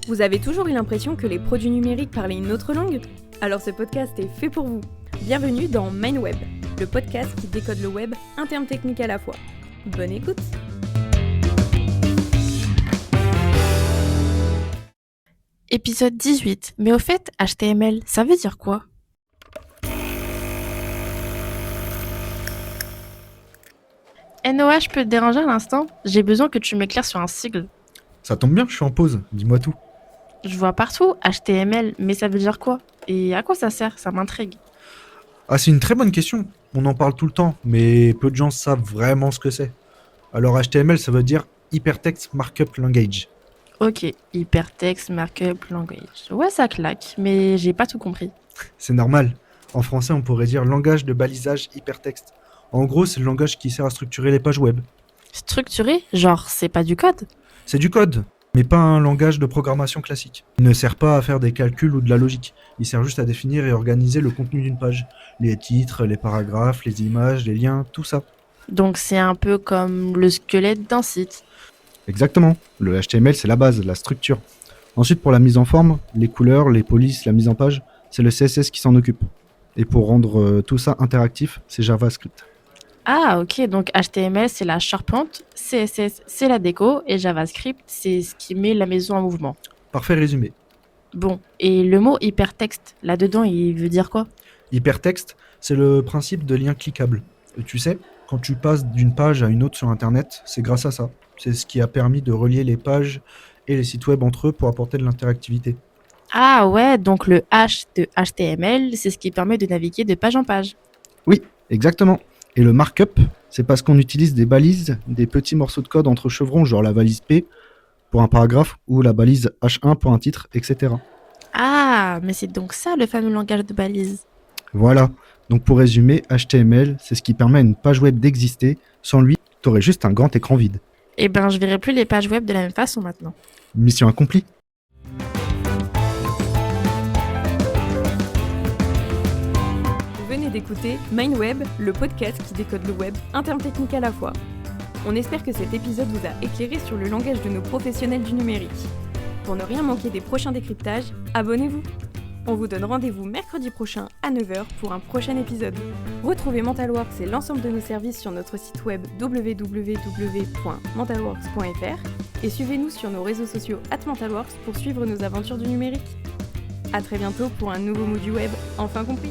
Vous avez toujours eu l'impression que les produits numériques parlaient une autre langue ? Alors ce podcast est fait pour vous. Bienvenue dans MindWeb, le podcast qui décode le web, un terme technique à la fois. Bonne écoute. Épisode 18. Mais au fait, HTML, ça veut dire quoi ? NOH peut te déranger à l'instant ? J'ai besoin que tu m'éclaires sur un sigle. Ça tombe bien, je suis en pause, dis-moi tout. Je vois partout HTML, mais ça veut dire quoi ? Et à quoi ça sert ? Ça m'intrigue. Ah, c'est une très bonne question. On en parle tout le temps, mais peu de gens savent vraiment ce que c'est. Alors HTML, ça veut dire Hypertext Markup Language. Ok, Hypertext Markup Language. Ouais, ça claque, mais j'ai pas tout compris. C'est normal. En français, on pourrait dire langage de balisage hypertexte. En gros, c'est le langage qui sert à structurer les pages web. Structuré ? Genre, c'est pas du code ? C'est du code, mais pas un langage de programmation classique. Il ne sert pas à faire des calculs ou de la logique. Il sert juste à définir et organiser le contenu d'une page. Les titres, les paragraphes, les images, les liens, tout ça. Donc c'est un peu comme le squelette d'un site. Exactement. Le HTML, c'est la base, la structure. Ensuite, pour la mise en forme, les couleurs, les polices, la mise en page, c'est le CSS qui s'en occupe. Et pour rendre tout ça interactif, c'est JavaScript. Ah ok, donc HTML c'est la charpente, CSS c'est la déco et JavaScript c'est ce qui met la maison en mouvement. Parfait résumé. Bon, et le mot hypertexte, là-dedans il veut dire quoi ? Hypertexte, c'est le principe de lien cliquable. Et tu sais, quand tu passes d'une page à une autre sur Internet, c'est grâce à ça. C'est ce qui a permis de relier les pages et les sites web entre eux pour apporter de l'interactivité. Ah ouais, donc le H de HTML c'est ce qui permet de naviguer de page en page. Oui, exactement. Et le markup, c'est parce qu'on utilise des balises, des petits morceaux de code entre chevrons, genre la balise P pour un paragraphe ou la balise H1 pour un titre, etc. Ah, mais c'est donc ça le fameux langage de balise. Voilà. Donc pour résumer, HTML, c'est ce qui permet à une page web d'exister. Sans lui, t'aurais juste un grand écran vide. Eh ben je verrai plus les pages web de la même façon maintenant. Mission accomplie. Vous venez d'écouter MindWeb, le podcast qui décode le web, un terme technique à la fois. On espère que cet épisode vous a éclairé sur le langage de nos professionnels du numérique. Pour ne rien manquer des prochains décryptages, abonnez-vous. On vous donne rendez-vous mercredi prochain à 9h pour un prochain épisode. Retrouvez Mentalworks et l'ensemble de nos services sur notre site web www.mentalworks.fr et suivez-nous sur nos réseaux sociaux @mentalworks pour suivre nos aventures du numérique. À très bientôt pour un nouveau mot du web enfin compris.